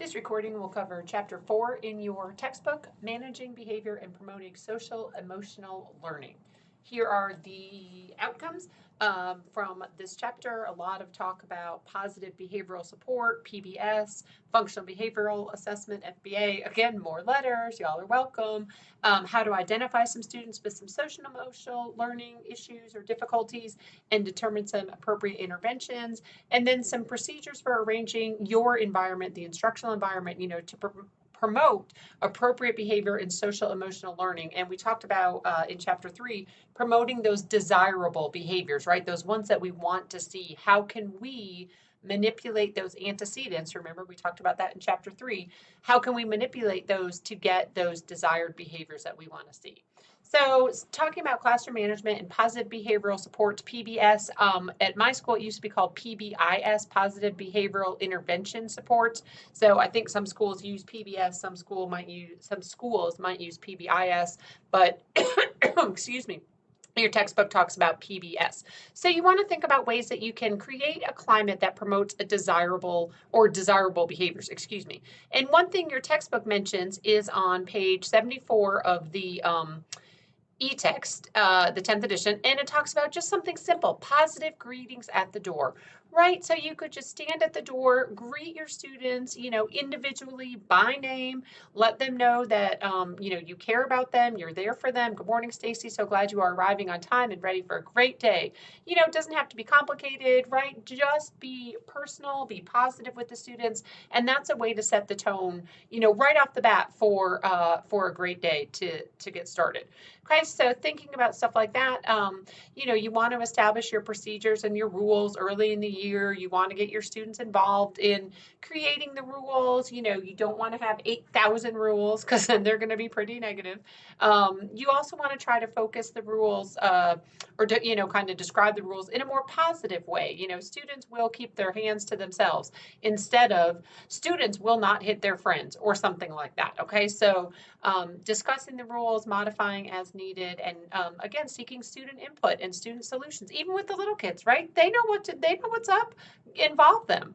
This recording will cover Chapter 4 in your textbook, Managing Behavior and Promoting Social Emotional Learning. Here are the outcomes from this chapter. A lot of talk about positive behavioral support, PBS, functional behavioral assessment, FBA. Again, more letters. Y'all are welcome. How to identify some students with some social emotional learning issues or difficulties and determine some appropriate interventions. And then some procedures for arranging your environment, the instructional environment, to promote appropriate behavior in social emotional learning. And we talked about in chapter 3, promoting those desirable behaviors, right? Those ones that we want to see. How can we manipulate those antecedents? Remember, we talked about that in chapter 3. How can we manipulate those to get those desired behaviors that we want to see? So talking about classroom management and positive behavioral support, PBS, at my school, it used to be called PBIS, Positive Behavioral Intervention Support. So I think some schools use PBS, some schools might use PBIS, but excuse me. Your textbook talks about PBS. So you want to think about ways that you can create a climate that promotes a desirable behaviors, And one thing your textbook mentions is on page 74 of the e-text, the 10th edition, and it talks about just something simple, positive greetings at the door, right? So you could just stand at the door, greet your students, individually by name, let them know that, you care about them, you're there for them. Good morning, Stacy. So glad you are arriving on time and ready for a great day. It doesn't have to be complicated, right? Just be personal, be positive with the students. And that's a way to set the tone, right off the bat for a great day to get started. Okay, so thinking about stuff like that, you want to establish your procedures and your rules early in the year. You want to get your students involved in creating the rules. You don't want to have 8,000 rules because then they're going to be pretty negative. You also want to try to focus the rules kind of describe the rules in a more positive way. Students will keep their hands to themselves instead of students will not hit their friends or something like that. Okay, so discussing the rules, modifying as needed, and again, seeking student input and student solutions, even with the little kids, right? They know what's up, involve them.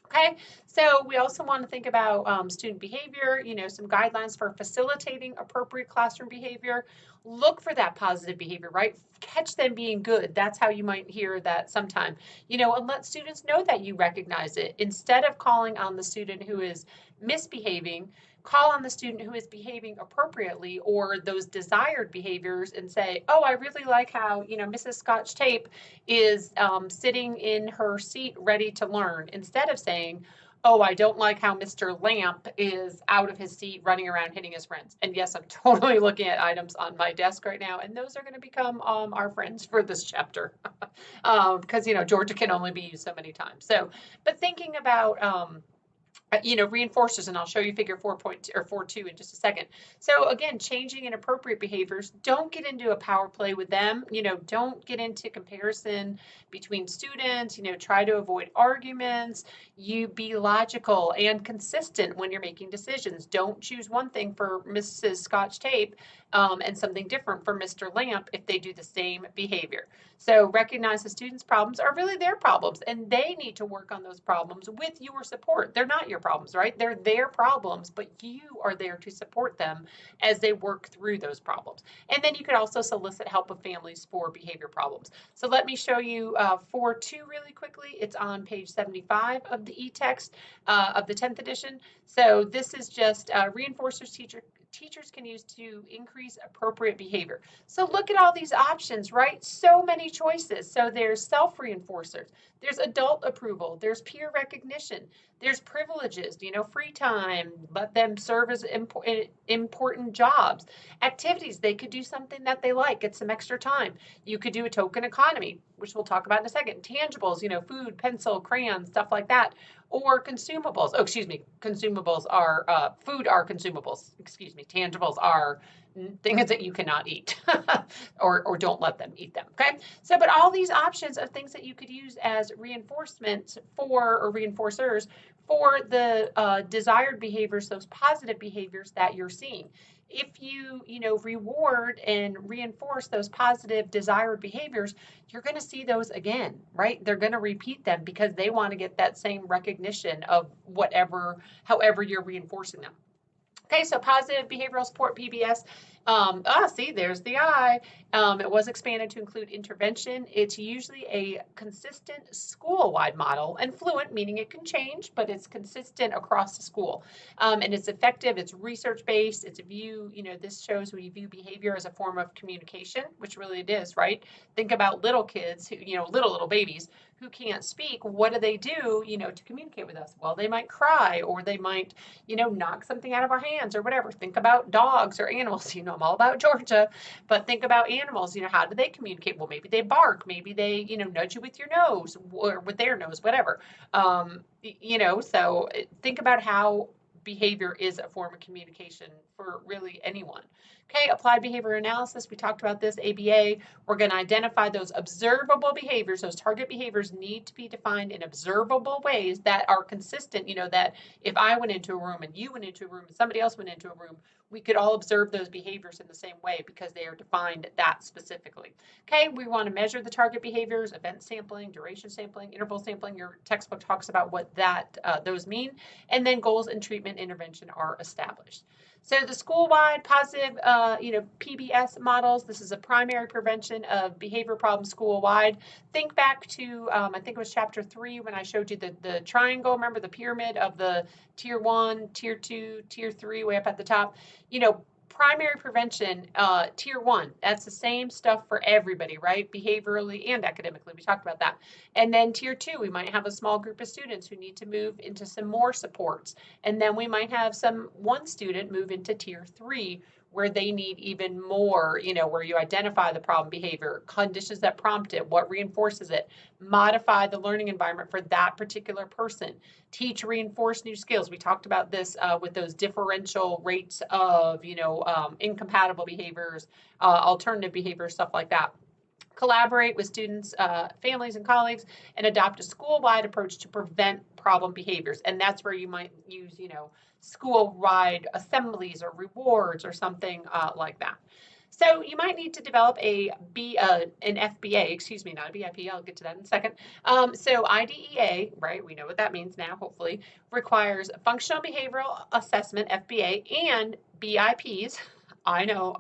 Okay, so we also want to think about student behavior, some guidelines for facilitating appropriate classroom behavior. Look for that positive behavior, right? Catch them being good. That's how you might hear that sometime, and let students know that you recognize it. Instead of calling on the student who is misbehaving, call on the student who is behaving appropriately or those desired behaviors and say, oh, I really like how, Mrs. Scotch Tape is sitting in her seat ready to learn, instead of saying, oh, I don't like how Mr. Lamp is out of his seat running around hitting his friends. And yes, I'm totally looking at items on my desk right now, and those are going to become our friends for this chapter because, Georgia can only be used so many times. So, but thinking about reinforcers, and I'll show you figure 4.2 in just a second. So again, changing inappropriate behaviors, don't get into a power play with them, don't get into comparison between students, try to avoid arguments, you be logical and consistent when you're making decisions. Don't choose one thing for Mrs. Scotch Tape and something different for Mr. Lamp if they do the same behavior. So recognize the students' problems are really their problems, and they need to work on those problems with your support. They're not your problems, right? They're their problems, but you are there to support them as they work through those problems. And then you could also solicit help of families for behavior problems. So let me show you 4.2 really quickly. It's on page 75 of the e-text of the 10th edition. So this is just reinforcers teachers can use to increase appropriate behavior. So look at all these options, right? So many choices. So there's self-reinforcers, there's adult approval, there's peer recognition, there's privileges, free time, let them serve as important jobs, activities, they could do something that they like, get some extra time. You could do a token economy, which we'll talk about in a second, tangibles, food, pencil, crayons, stuff like that, or consumables. Oh, consumables are, food are consumables, tangibles are things that you cannot eat or don't let them eat them. Okay. So, but all these options of things that you could use as reinforcements or reinforcers for the desired behaviors, those positive behaviors that you're seeing. if you, reward and reinforce those positive desired behaviors, you're going to see those again, right? They're going to repeat them because they want to get that same recognition of whatever, however you're reinforcing them. Okay, so positive behavioral support, PBS. See, there's the I. It was expanded to include intervention. It's usually a consistent school-wide model, and fluent, meaning it can change, but it's consistent across the school. And it's effective, it's research-based, this shows we view behavior as a form of communication, which really it is, right? Think about little kids, who, little babies who can't speak. What do they do, to communicate with us? Well, they might cry, or they might knock something out of our hands or whatever. Think about dogs or animals. I'm all about Georgia, but think about animals. How do they communicate? Well, maybe they bark, maybe they, nudge you with your nose or with their nose, whatever. So think about how behavior is a form of communication for really anyone. Okay, applied behavior analysis. We talked about this, ABA. We're going to identify those observable behaviors. Those target behaviors need to be defined in observable ways that are consistent. That if I went into a room and you went into a room and somebody else went into a room, we could all observe those behaviors in the same way because they are defined that specifically. Okay, we want to measure the target behaviors, event sampling, duration sampling, interval sampling. Your textbook talks about what those mean. And then goals and treatment intervention are established. So the school-wide positive, PBS models, this is a primary prevention of behavior problems school-wide. Think back to, I think it was chapter 3 when I showed you the triangle. Remember the pyramid of the tier 1, tier 2, tier 3, way up at the top? Primary prevention, tier 1, that's the same stuff for everybody, right? Behaviorally and academically, we talked about that. And then tier 2, we might have a small group of students who need to move into some more supports. And then we might have one student move into tier 3, where they need even more, where you identify the problem behavior, conditions that prompt it, what reinforces it, modify the learning environment for that particular person, teach, reinforce new skills. We talked about this with those differential rates of, incompatible behaviors, alternative behaviors, stuff like that. Collaborate with students, families, and colleagues, and adopt a school-wide approach to prevent problem behaviors. And that's where you might use, school-wide assemblies or rewards or something like that. So you might need to develop an FBA, not a BIP, I'll get to that in a second. So IDEA, right, we know what that means now, hopefully, requires functional behavioral assessment, FBA, and BIPs, I know,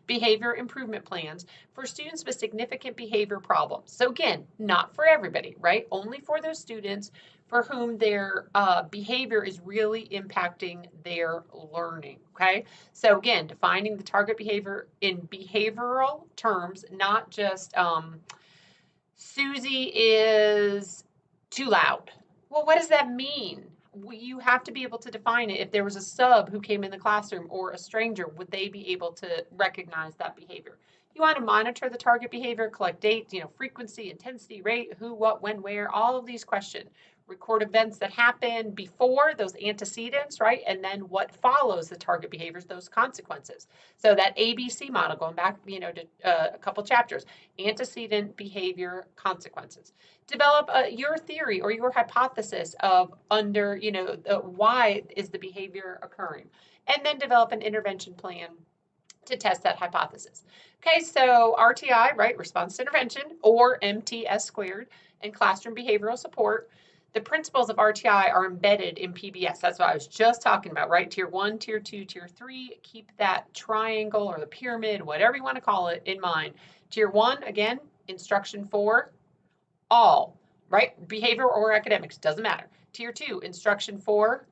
behavior improvement plans for students with significant behavior problems. So again, not for everybody, right? Only for those students for whom their behavior is really impacting their learning, okay? So again, defining the target behavior in behavioral terms, not just Susie is too loud. Well, what does that mean? You have to be able to define it. If there was a sub who came in the classroom or a stranger, would they be able to recognize that behavior? You want to monitor the target behavior, collect dates, frequency, intensity, rate, who, what, when, where, all of these questions. Record events that happen before, those antecedents, right? And then what follows the target behaviors, those consequences. So that ABC model, going back, to a couple chapters, antecedent, behavior, consequences. Develop your theory or your hypothesis of why is the behavior occurring, and then develop an intervention plan to test that hypothesis. Okay, so RTI, right, response to intervention, or MTS squared, and classroom behavioral support. The principles of RTI are embedded in PBS. That's what I was just talking about, right? Tier 1, Tier 2, Tier 3. Keep that triangle or the pyramid, whatever you want to call it, in mind. Tier 1, again, instruction for all, right? Behavior or academics, doesn't matter. Tier 2, instruction for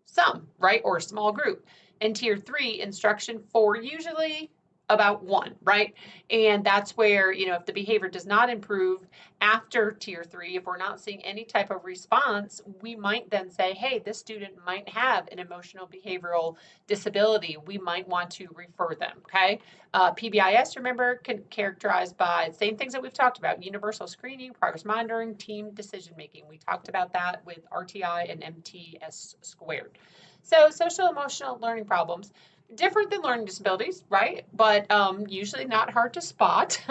some, right? Or a small group. And Tier 3, instruction for usually about one, right? And that's where, if the behavior does not improve after Tier 3, if we're not seeing any type of response, we might then say, hey, this student might have an emotional behavioral disability. We might want to refer them, okay? PBIS, remember, can characterized by the same things that we've talked about: universal screening, progress monitoring, team decision-making. We talked about that with RTI and MTS squared. So social emotional learning problems. Different than learning disabilities, right? But usually not hard to spot.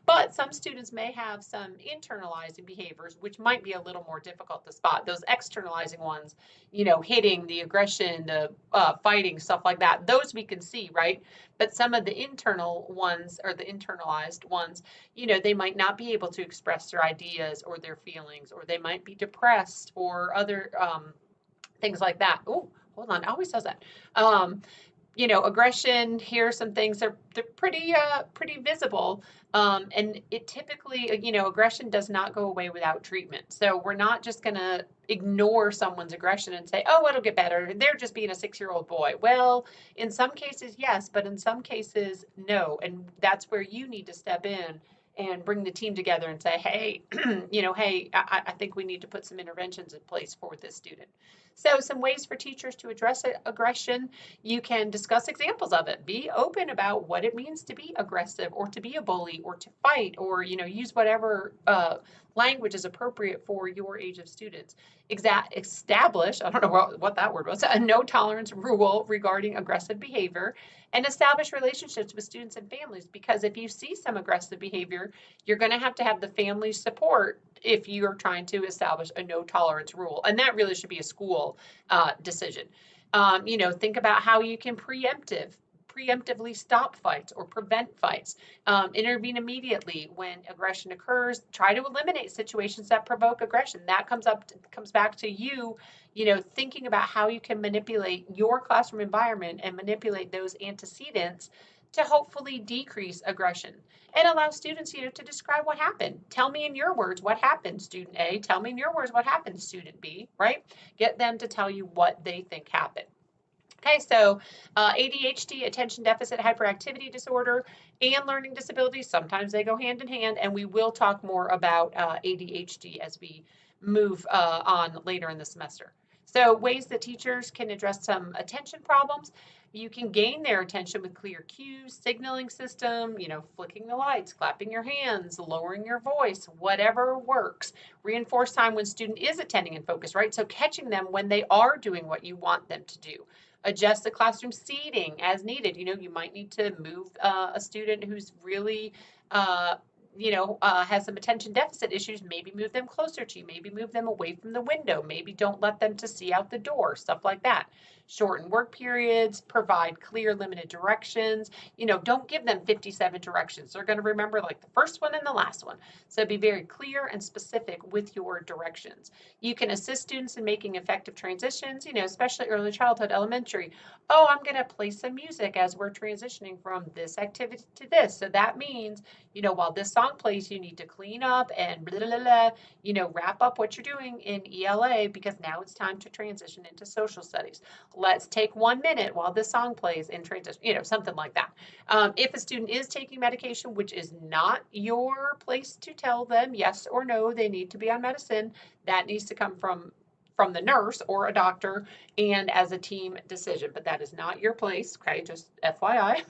But some students may have some internalizing behaviors, which might be a little more difficult to spot. Those externalizing ones, hitting, the aggression, the fighting, stuff like that, those we can see, right? But some of the internal ones or the internalized ones, they might not be able to express their ideas or their feelings, or they might be depressed or other things like that. Oh, hold on, it always does that. Aggression, here are some things, they're pretty visible. And it typically, aggression does not go away without treatment. So we're not just going to ignore someone's aggression and say, oh, it'll get better. They're just being a 6-year-old boy. Well, in some cases, yes, but in some cases, no. And that's where you need to step in and bring the team together and say, hey, hey, I think we need to put some interventions in place for this student. So some ways for teachers to address aggression: you can discuss examples of it. Be open about what it means to be aggressive or to be a bully or to fight, or use whatever language is appropriate for your age of students. Establish, I don't know what that word was, a no tolerance rule regarding aggressive behavior, and establish relationships with students and families, because if you see some aggressive behavior, you're going to have the family support if you are trying to establish a no tolerance rule. And that really should be a school decision. Think about how you can preemptively stop fights or prevent fights. Intervene immediately when aggression occurs. Try to eliminate situations that provoke aggression. That comes back to you, thinking about how you can manipulate your classroom environment and manipulate those antecedents to hopefully decrease aggression and allow students, to describe what happened. Tell me in your words what happened, student A. Tell me in your words what happened, student B, right? Get them to tell you what they think happened. Okay, so ADHD, attention deficit hyperactivity disorder, and learning disabilities, sometimes they go hand in hand, and we will talk more about ADHD as we move on later in the semester. So ways that teachers can address some attention problems: you can gain their attention with clear cues, signaling system, flicking the lights, clapping your hands, lowering your voice, whatever works. Reinforce time when student is attending and focused, right? So catching them when they are doing what you want them to do. Adjust the classroom seating as needed. You might need to move a student who's really, has some attention deficit issues. Maybe move them closer to you. Maybe move them away from the window. Maybe don't let them to see out the door, stuff like that. Shorten work periods, provide clear, limited directions. Don't give them 57 directions. They're going to remember like the first one and the last one. So be very clear and specific with your directions. You can assist students in making effective transitions, especially early childhood, elementary. Oh, I'm going to play some music as we're transitioning from this activity to this. So that means, while this song plays, you need to clean up and blah, blah, blah, wrap up what you're doing in ELA, because now it's time to transition into social studies. Let's take 1 minute while this song plays and transition, something like that. If a student is taking medication, which is not your place to tell them yes or no, they need to be on medicine, that needs to come from the nurse or a doctor and as a team decision, but that is not your place, okay, just FYI.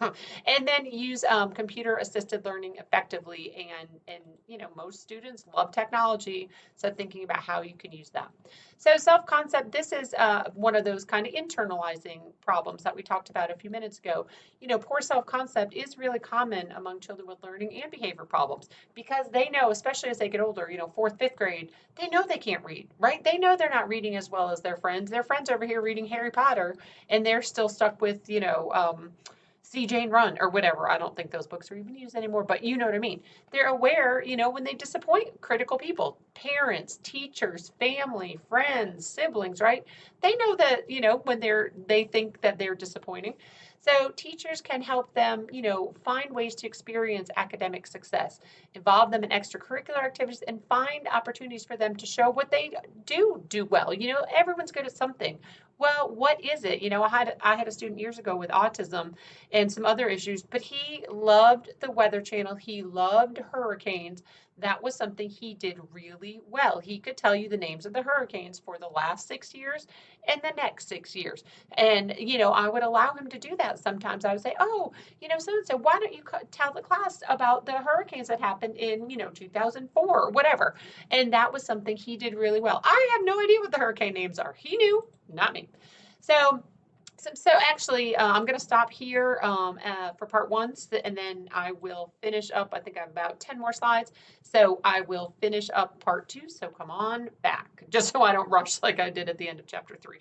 And then use computer assisted learning effectively, and most students love technology, so thinking about how you can use that. So self-concept, this is one of those kind of internalizing problems that we talked about a few minutes ago. Poor self-concept is really common among children with learning and behavior problems, because they know, especially as they get older, 4th, 5th grade, they know they can't read, right? They know they're not reading as well as their friends. Their friends over here reading Harry Potter, and they're still stuck with, See Jane Run or whatever. I don't think those books are even used anymore, but you know what I mean. They're aware, when they disappoint critical people, parents, teachers, family, friends, siblings, right? They know that, when they think that they're disappointing. So teachers can help them, find ways to experience academic success, involve them in extracurricular activities, and find opportunities for them to show what they do well. Everyone's good at something. Well, what is it? I had a student years ago with autism and some other issues, but he loved the Weather Channel. He loved hurricanes. That was something he did really well. He could tell you the names of the hurricanes for the last 6 years and the next 6 years. And, I would allow him to do that sometimes. I would say, oh, so-and-so, why don't you tell the class about the hurricanes that happened in, 2004 or whatever. And that was something he did really well. I have no idea what the hurricane names are. He knew, not me. So So actually, I'm going to stop here for part one, and then I will finish up. I think I have about 10 more slides. So I will finish up part two. So come on back, just so I don't rush like I did at the end of chapter 3.